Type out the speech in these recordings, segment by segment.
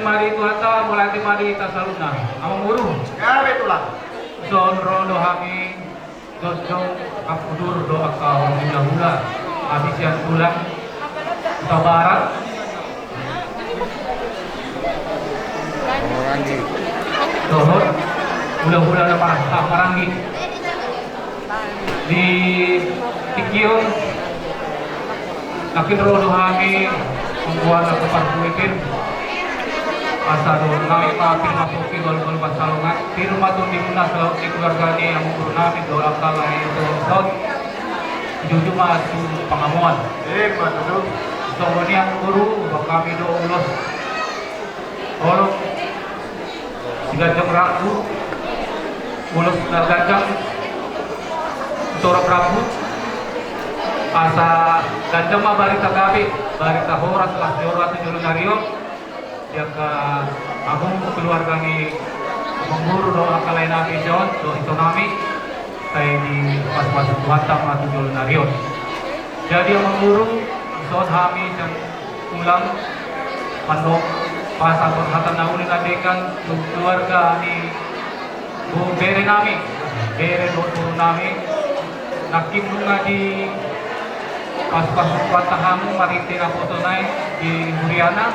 mari itu hata mulai mari tasaluna amang guru Ya betulah. zon rondo hami jojong kapudur do akal hula habis yang tulang ke barat Oranggi. dohor hula-hula na paranggi di Tikion nakin rodo hami membuat aku parkuitin asa do kami papil mapuki gol-gol pasalungan di rumah tuh dimuna selalu di keluarga ni yang guru nami do akal itu saud jujur masuk pengamuan Betul. so ini yang guru kami do ulos olok tiga jam rabu ulos gajang Tora Prabu asa gajang mah barita gabi barita horas lah diorati juru nario dia ke agung keluarga ni mengguru doa kalai nabi John do itu nami saya di pas tuhatang atau juru nario jadi yang mengguru John hami dan ulang mandok pas atau hatan nauli ngadekan keluarga ni bu bere nami bere do turun nami nakim nunga di pas patahamu maritina foto naik di Huriana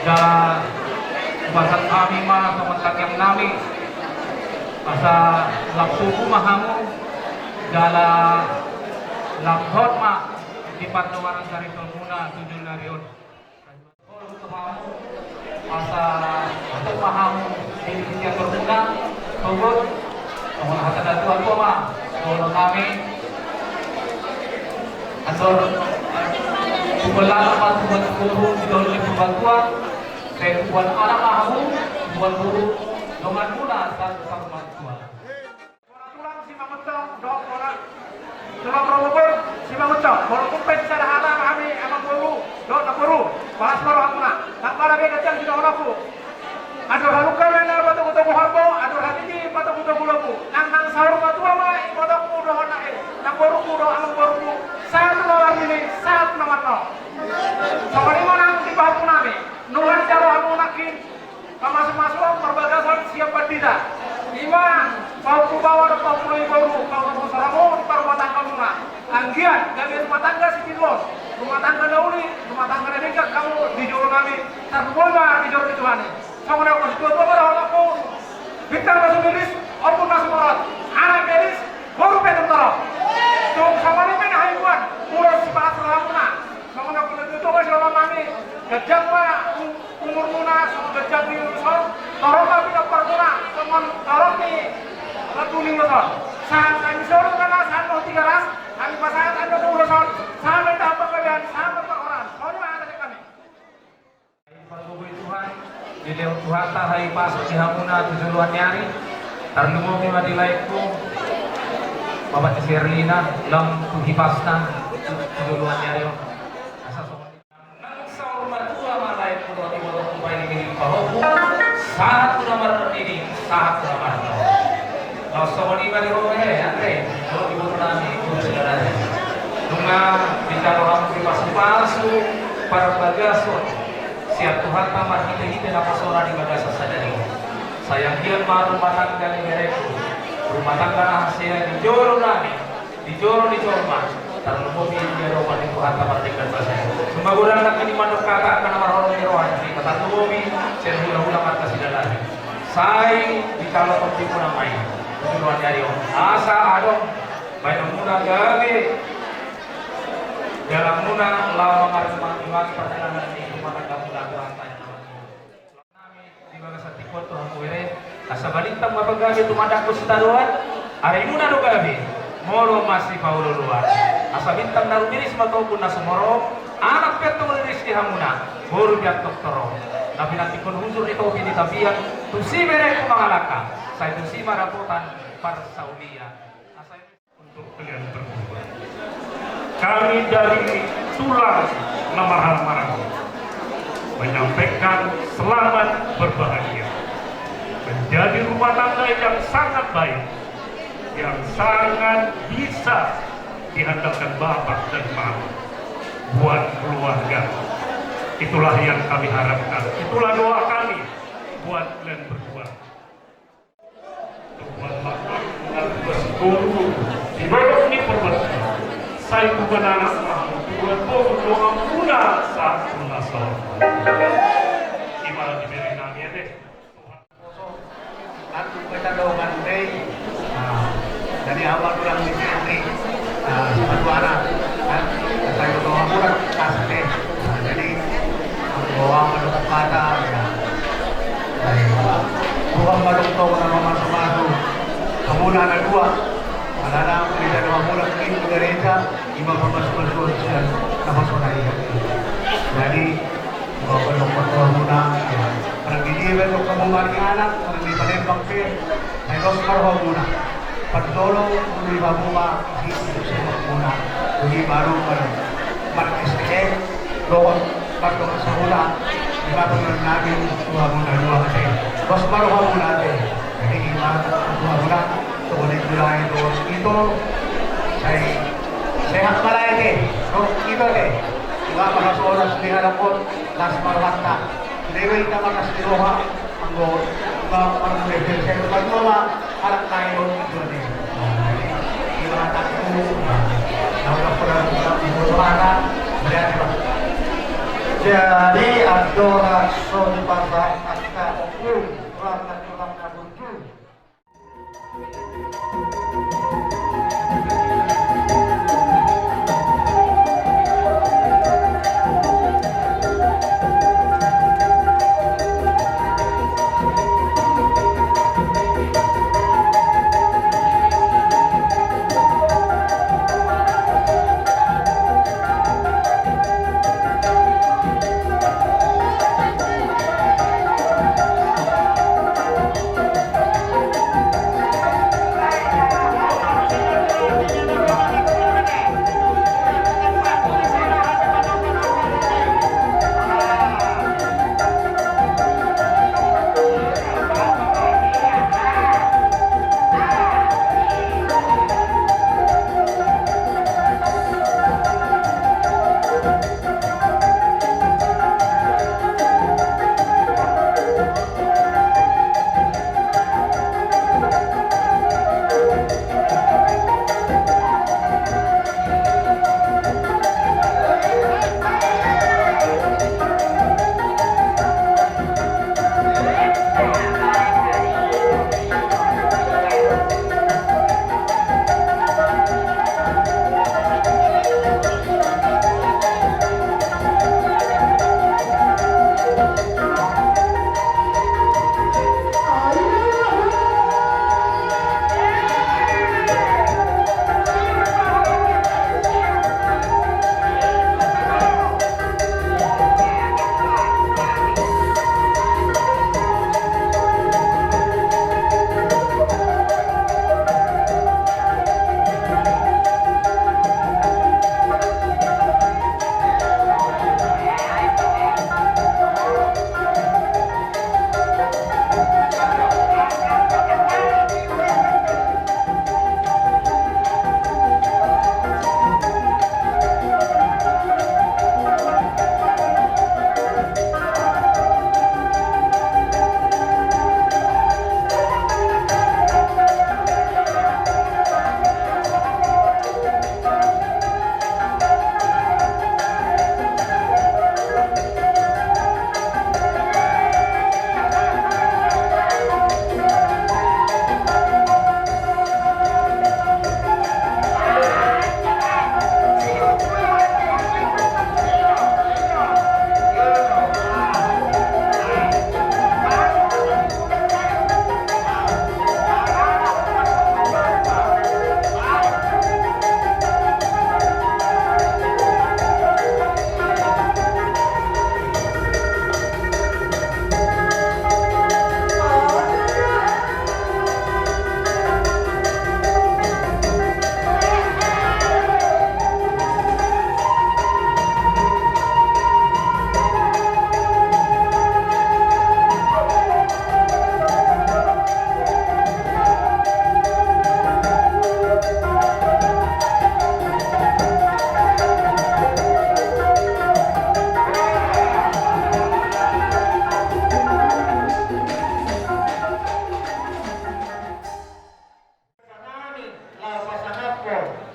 jala basan kami mah sementak yang nami asa lapsuku mahamu jala laphot mah di pantuaran dari Tolmuna 7 narion asa untuk mahamu di Indonesia Tolmuna tunggu tunggu hatan datu aku mah kalau kami atau kumpulan apa buat guru di dalam pembantuan dan buat anak kamu buat guru dengan mula satu sama bantuan. Tulang si mamutong dok orang. Tulang robot si mamutong. Kalau kumpet secara alam kami emang guru dok nak guru. Bahas baru aku nak. Tak para dia kacang tidak orangku. Aduh halukan mana batu batu harbo. Aduh hati batu batu bulaku. Nang sahur batu ama ibadahku doh nak. Nang guru doh amang guru. Satu orang ini satu nomor no. Soalnya mana di bawah punami. Nuhan cara aku nakin. Masuk perbatasan siap tidak. Lima bau bawa atau mulai baru kau saramu di rumah tangga bunga. Anggian dari rumah tangga si Tidlos. Rumah tangga dauli, rumah tangga dekat kamu di juru kami. Terboleh di juru Tuhan. Sama aku sebut apa aku. Bintang masuk miris, apun masuk morat. Anak miris, baru petum terok. Tung sama ni mana haiwan, urus sipas ramuna. Sama aku itu masih lama kami. Gajah mah umur muna, gajah di urusan. Torok kami nak perguna, teman torok ni lagu ni urusan. Saat kami suruh kena saat mau 3 ras, kami pasangan anda urusan. Sampai dapat kalian, sampai per orang. Soalnya ada di kami. Pergubui Tuhan, di lewat Tuhan tak hai pas di hamuna tujuan nyari. Tarnungo mi madilaiku. Bapak Sirlina, lam kuhipasna tujuan nyari. Satu nomor ini, satu nomor. Kalau soal ini bagi rumah Andre, kalau ibu nami, ibu saudara. Dunga bicara orang pribadi palsu, para bagaso. Siap Tuhan tamar kita dapat seorang di bagasa sadari. Sayang dia rumah tangga ni mereku. Rumah tangga rahasia di joro nami, di joro di jorma. Terlalu dia rumah di Tuhan tamar dekat bahasa. Semua gudang nak ini manuk kakak karena marhum di rohan. Kata tubuhi, hula-hula mata sidalah. Saya di kalau penting namai. Tujuan dari asa adong, banyak muda gawe. Dalam muda lawan mengarang perjalanan di rumah tangga muda berantai. Kami di bagasa tikot Tuhan kuere. Asa balintang mapagawe tumadako sa taruan. Aray muna do gawe. Moro masih paulo luar. Asa bintang narumiris matopun na sumoro. Anak peto ngeliris di hamuna. Buru biak doktoro. Tapi nanti kon huzur ito pinitabian. Tusi mereka mengalaka. Saya tusi maraputan para Saudia. Untuk kalian berdua. Kami dari Tulang Namahan Marang menyampaikan selamat berbahagia. Menjadi rumah tangga yang sangat baik. Yang sangat bisa diandalkan bapak dan mama buat keluarga. Itulah yang kami harapkan. Itulah doa kami buat kalian berdua. Tuhan maaf bersyukur di bawah ini perbedaan. Saya bukan anak kamu. Tuhan doa muda saat menasal. Gimana diberi namanya deh. Aku kita doakan deh. Dari awal kurang di sini. Sama dua anak. Saya doa kurang kasih deh. Jadi doa menurut kata ya. Tuhan madung nama masuk-masuk. Kemudian ada dua. Anak-anak gereja dua muda ini gereja imam masuk-masuk dan nama saudara. Jadi bapak dokter muda ya. Pergi dia bentuk kembali anak, pergi penembak pin. Saya dokter muda. Pantolo di babuma di semua muda. Jadi baru SDM doon bago sa hula. Iba ko ng namin dua kasi. Bos baru muna natin. Jadi iba dua muna. Tukunin ko lang ito. Ito ay sehat pala ito. No, ito ito. Iba mga sa oras ni Harapon. Las marwata. Lewe ka mga sa Diloha. Ang go. Iba ang level. Sa paggawa. Harap tayo ito ito. Iba ako. Nawala ko lang sa berarti Pak. Jadi adorasun pada akta tulang nabunju.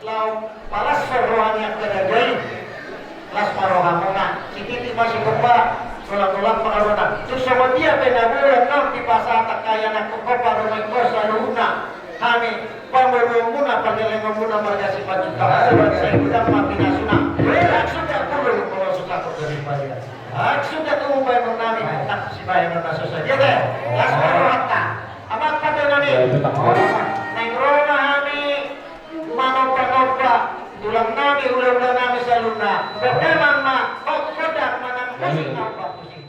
lau palas rohani kerajai las marohamona sikiti masih kumba tulang-tulang pengarunan terus sama dia penaburan nang di pasar takaya nak kopa rumah kosa luna kami pemulumuna pandelengumuna margasi pajuta sebab saya sudah mati nasuna sudah turun kalau suka daripada sudah tunggu bayar nami tak si bayar nami susah dia deh las marohata amat kata nami neng rona kami manopa tulang nami ulah-ulah nami saluna berteman ma kok kodak manang kasih apa pusing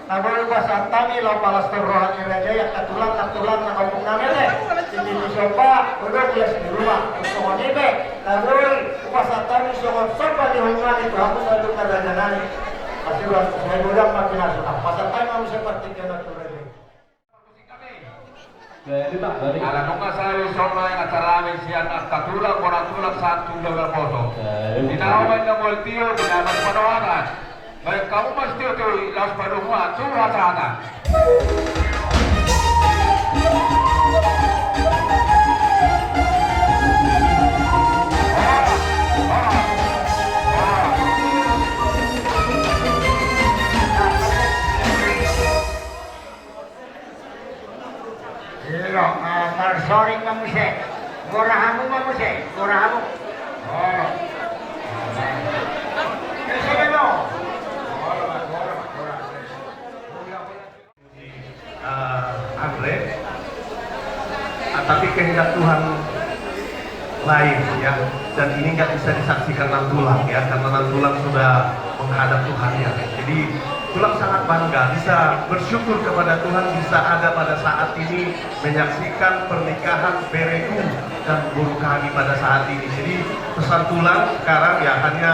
Nabul pasantami lo palas rohani raja yang katulang na kampung namin Hindi sopa udah bias di rumah semua nipe nabul pasantami semua sopa di rumah itu aku selalu kerja nani pasti saya udah makin asuh pasantami mau seperti kena turun Ala nunga saya sopa yang acara amin sian katulang satu dalam foto dinawan na multiyo dinaman panawanan baik kamu mesti itu las paduan tuh rata-rata. no, marsoring mamuse. Gorahamu mamuse, gorahamu. Oh. Sige no. Andre, tapi kehendak Tuhan lain ya, dan ini nggak bisa disaksikan Nantulang ya, karena Nantulang sudah menghadap Tuhan ya. Jadi Tulang sangat bangga bisa bersyukur kepada Tuhan bisa ada pada saat ini menyaksikan pernikahan Bereku dan guru kami pada saat ini. Jadi pesan Tulang sekarang ya hanya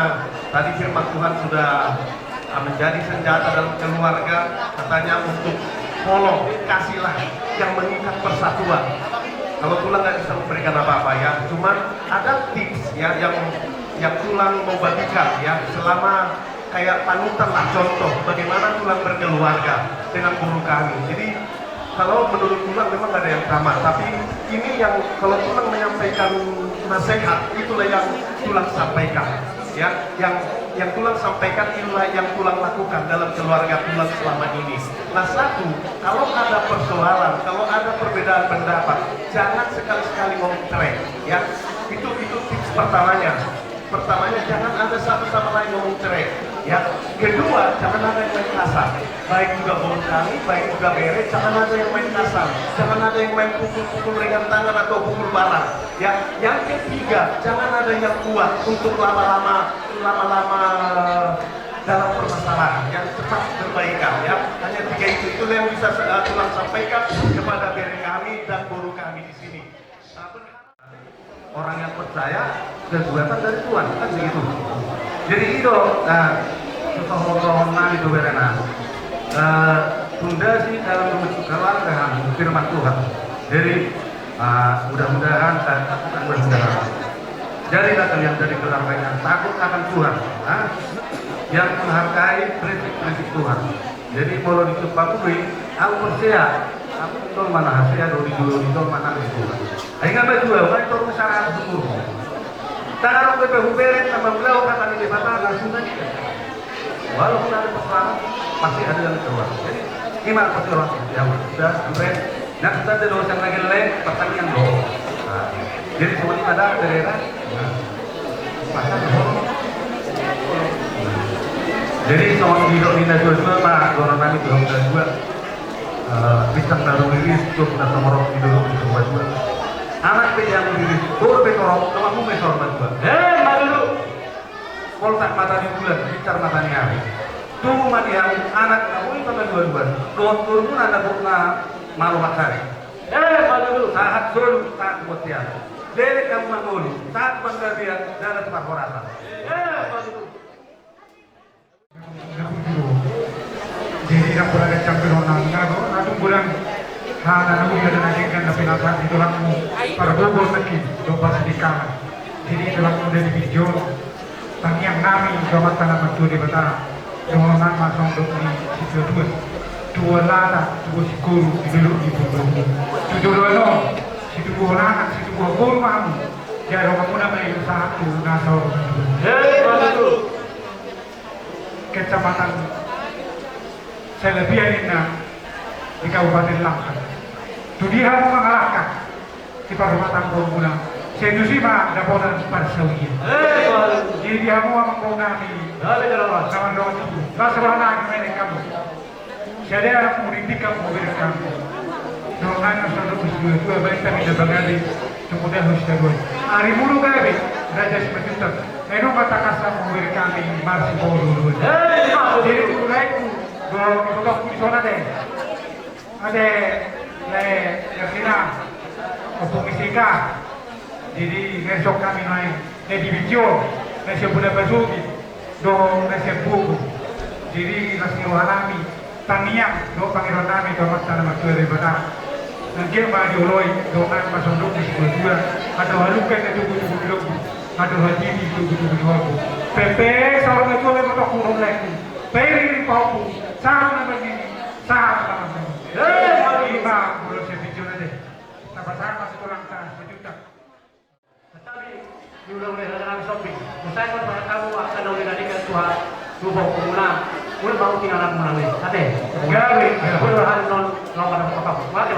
tadi firman Tuhan sudah menjadi senjata dalam keluarga, katanya untuk tolong kasihlah yang mengikat persatuan. Kalau Tulang nggak bisa memberikan apa-apa ya, cuman ada tips ya yang Tulang mau bagikan ya, selama kayak panutan lah contoh bagaimana Tulang berkeluarga dengan guru kami. Jadi kalau menurut Tulang memang nggak ada yang sama, tapi ini yang kalau Tulang menyampaikan nasihat itulah yang Tulang sampaikan ya, yang Tulang sampaikan inilah yang Tulang lakukan dalam keluarga Tulang selama ini. Nah satu, kalau ada persoalan, kalau ada perbedaan pendapat, jangan sekali-sekali ngomong cerai ya. Itu tips pertamanya. Pertamanya jangan ada satu sama lain ngomong cerai ya. Kedua, jangan ada yang main kasar. Baik juga guru kami, baik juga Bere, jangan ada yang main kasar. Jangan ada yang main pukul-pukul ringan tangan atau pukul barang ya. Yang ketiga, jangan ada yang kuat untuk lama-lama dalam permasalahan yang cepat berbaikan ya. Hanya tiga itu yang bisa Tulang sampaikan kepada Bere kami dan guru kami di sini. Orang yang percaya kekuatan dari Tuhan kan begitu. Jadi itu sesuatu itu berena. Tunda sih dalam kebetulan dengan firman Tuhan. Jadi mudah-mudahan mudah-mudahan. Jadilah kalian dari keluarga yang takut akan Tuhan, yang menghargai prinsip-prinsip Tuhan. Jadi kalau ditupakui, aku percaya, aku tol mana hasilnya dari dulu itu mana itu. Hingga berdua, kan itu masyarakat semua. Tangan kita hubungan sama beliau kata di depan langsung saja. Walaupun ada persoalan, pasti ada yang keluar. Jadi gimana persoalan ya? Sudah sampai, nah kita ada dosen lagi lain pertanyaan doa. Jadi semua ini ada daerah. Jadi soal di Dina Joshua Pak Doron kami belum ada juga bintang baru rilis cukup nasa morok di dulu di semua juga. Anak yang rilis baru betorok kamu mesor juga. Dulu kalau tak mata di bulan bicar matanya. Tunggu matiang anak kamu itu sampai dua-dua. Dokter pun ada pernah malu makari. Dulu saat dulu saat kemudian. Dari kamu mangulu saat penggabian dan tempat horatan. Jadi aku ada campur orang nago, aku bulan hana nago ada najikan tapi nafas itu laku para bobol lagi doa sedikit. Jadi itu laku dari video tang yang nami gamat tanah batu di betara. Dongan masong dokni situ dua lada dua sikuru di dulu di bumi. Tujuh dono situ gua anak situ gua guru mamu. Jadi orang muda main satu nasor. Kecamatan Selebianina di Kabupaten Langkat. Itu dia mengalahkan di Parmatan Bonggulang. Sedusima dapotan Parsawiya. Jadi dia mau mengonami sama doa itu. Masalah anak mereka kamu. Jadi anak murid kamu beri kamu. Doanya selalu berdua baik tapi tidak bangadi. Kemudian harus jago. Hari mulu kami raja seperti itu. Eno kata kasar memberi kami marsi bolu. Jadi mulai kalau di sana ada kira oposisika. Jadi besok kami naik di video, nasi bulan basuki, do nasi buku. Jadi nasi walami, taniang do pangeran kami do masalah masalah dari benar. Nanti maju loi doan masuk di sebuah ada halukan itu buku ada haji itu buku Pepe seorang itu memang tak kurang lagi. Peri pauku sama begini sama lima belum sepijon aja. Sama seorang tas sejuta. Tetapi diulang oleh dalam shopping. Usai pada kamu akan menjadikan Tuhan dua pengulang. Udah mau tinggal aku mulai. Ada. Gawe. Udah hari non pada apa? Mati.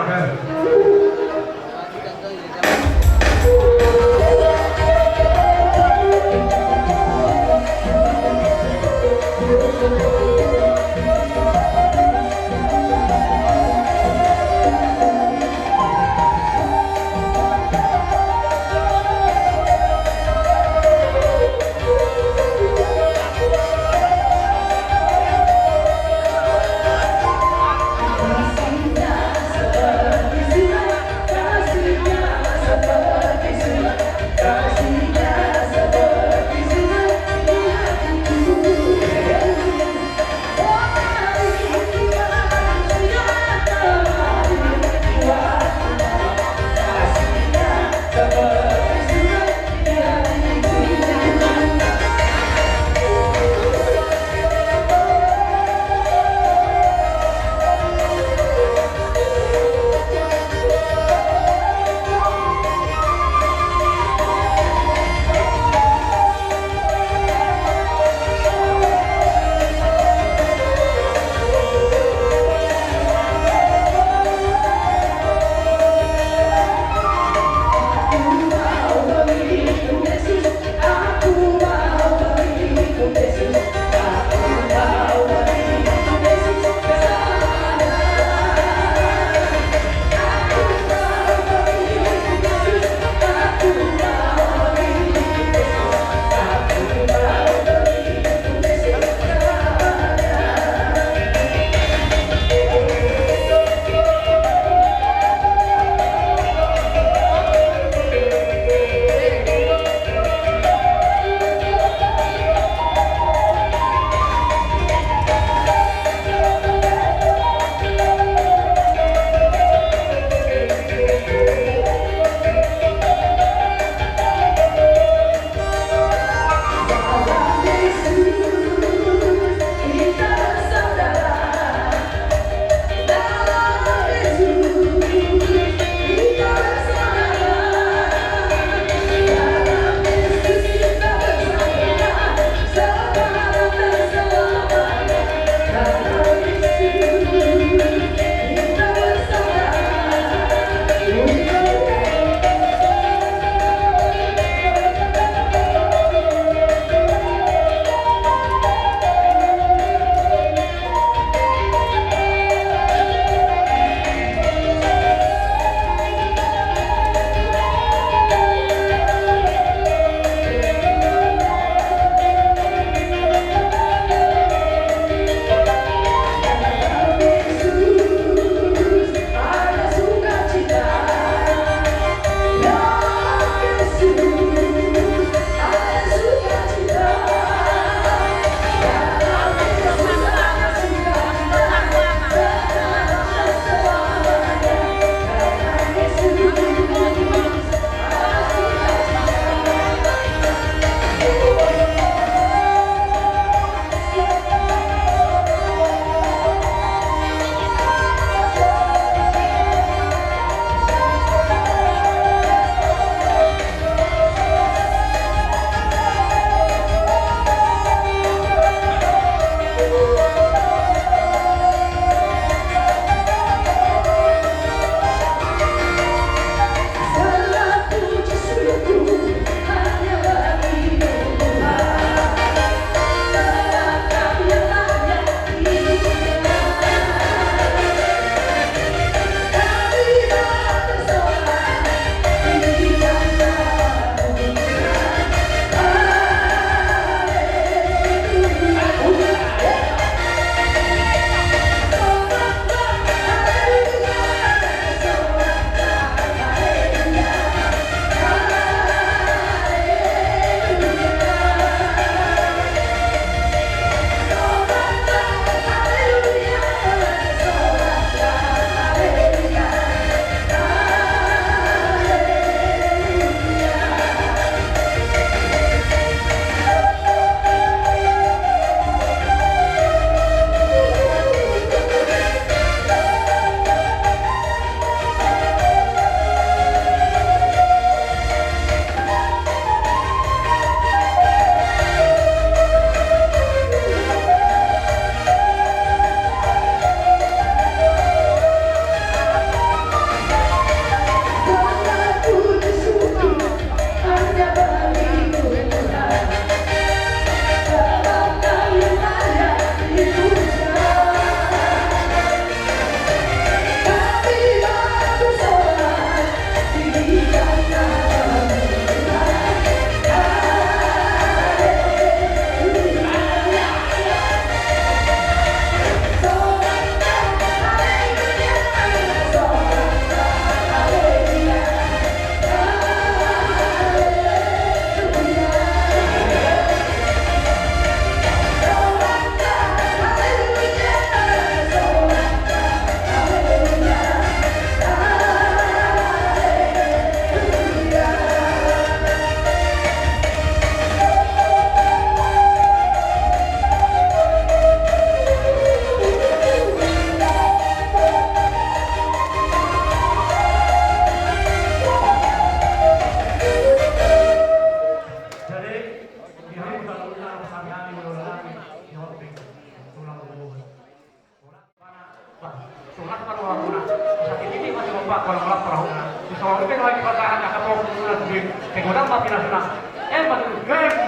na. Sa tititi masih mampak walang malap perahu na. Sa mga ipin lagi pasahan na kapok na sabi, kay gudang mapinas na.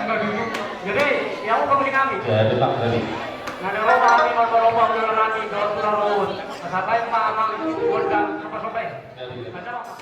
Maduduk. Jadi, yang mau beli kami. Ya, depak tadi. Nah, ada lomba kami mau lomba bulan nanti, kalau sudah lulus. Sampai Pak Amang undang sampai. Ada lomba.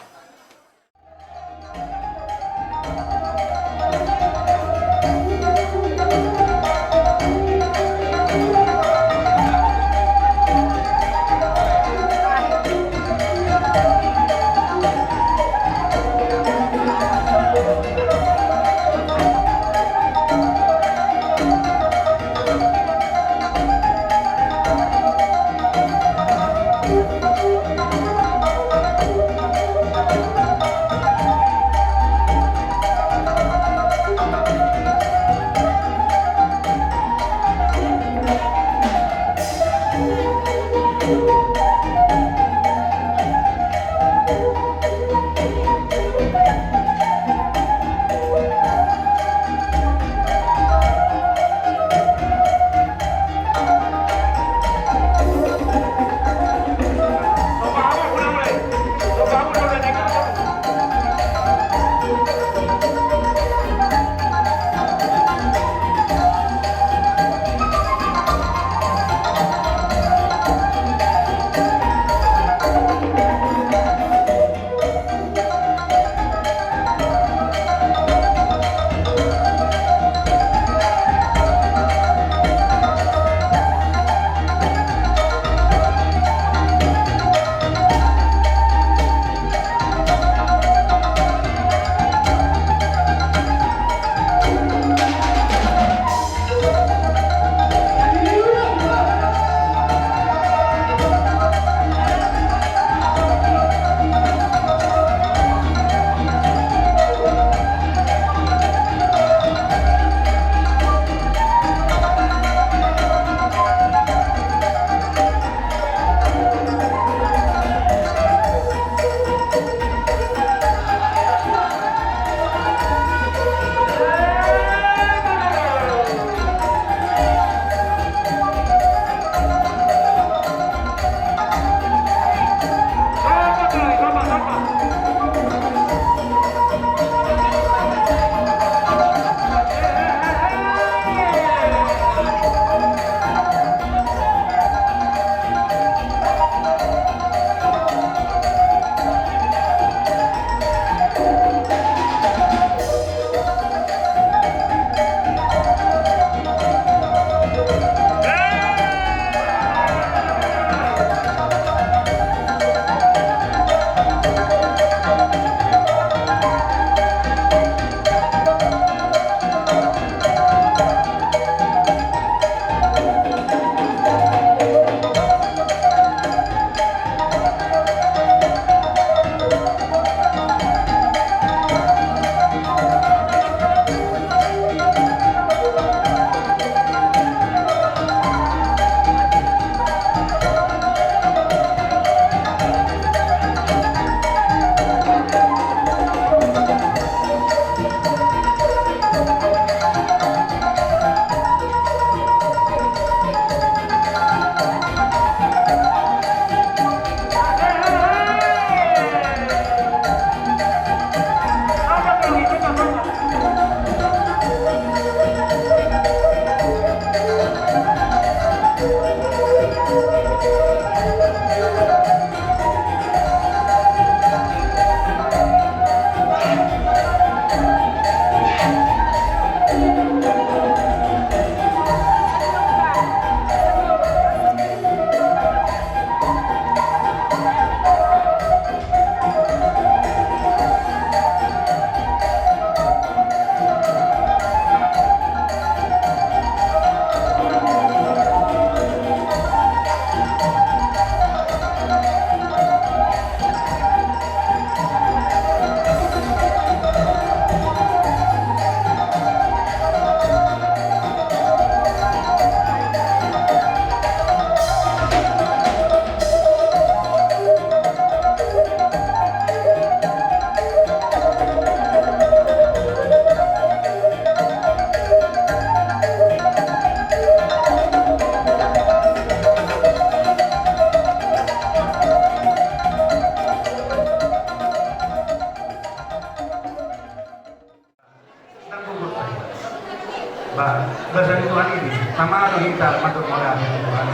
sama ada kita masuk oleh Tuhan.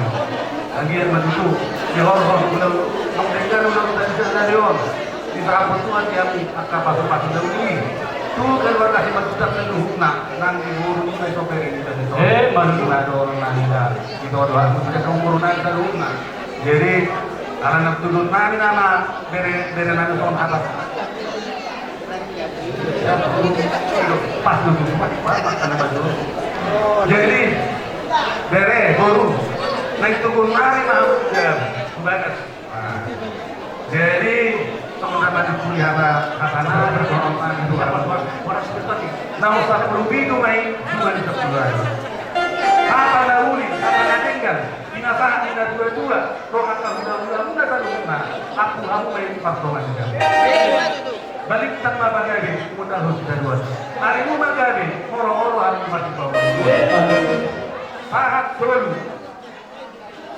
Lagi yang begitu di horor udah mendengar udah bisa dari orang. Di berapa Tuhan yang akan pasal-pasal ini. Tuh keluar kasih masukan seluruh nang di burung itu sopir ini tadi. Baru ada orang nanda itu doa sudah sempurna seluruh Jadi anak turun nani nama bere nani soal atas. Pas dulu pas karena baju. Jadi bere baru naik turun nani mah banget. Jadi teman-teman di pelihara katana berdoa itu orang seperti nah usah perlu itu main cuma di sebelah apa nauli apa tinggal binasa tidak dua roh akan mudah tanpa aku main pasokan juga balik tanpa bagaimana mudah harus kita dua hari ini bagaimana orang-orang harus mati bawah saat dulu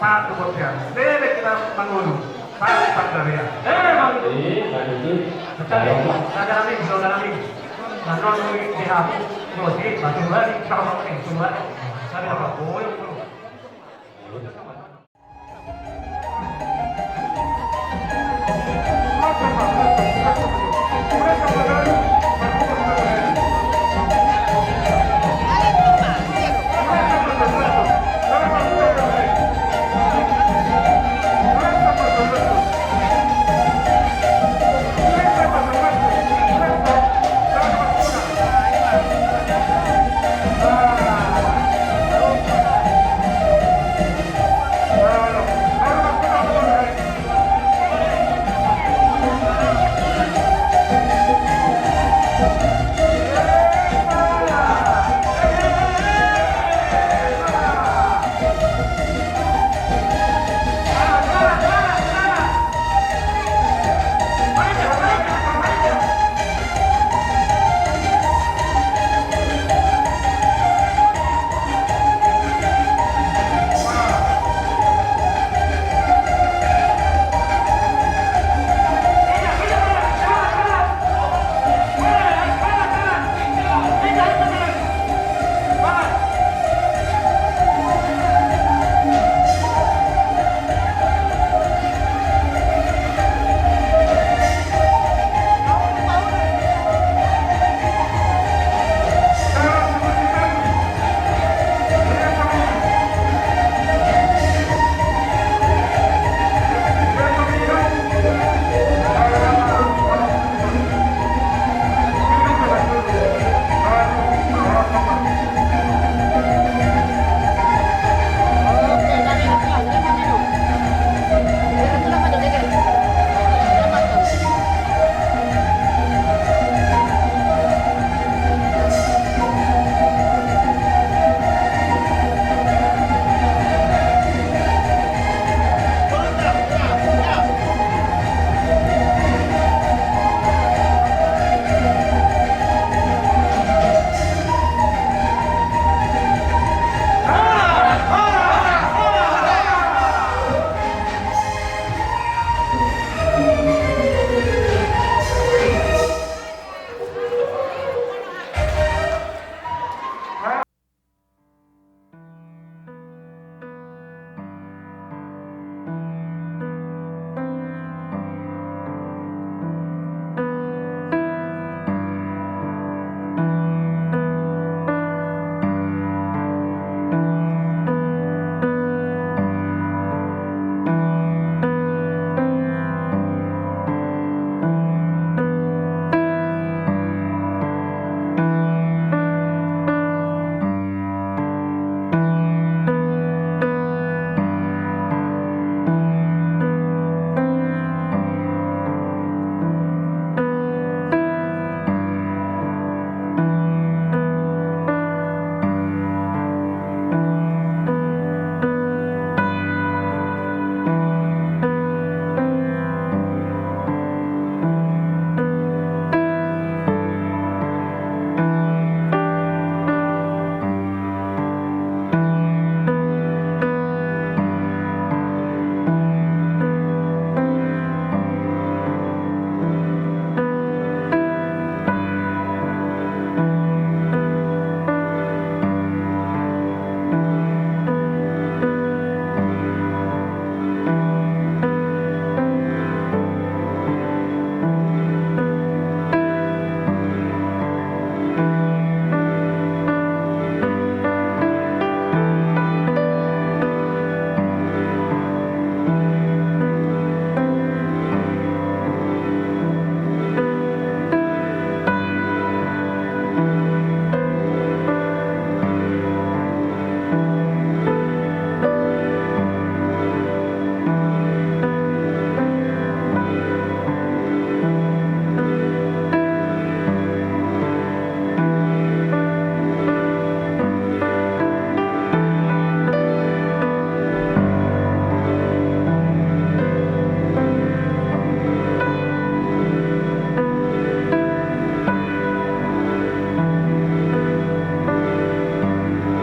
saat kemudian bebek kita mengulu saat bagaimana Ada kami, saudara kami. Nonton di HP, batu lagi, sama ini, semua. Saya dapat boy.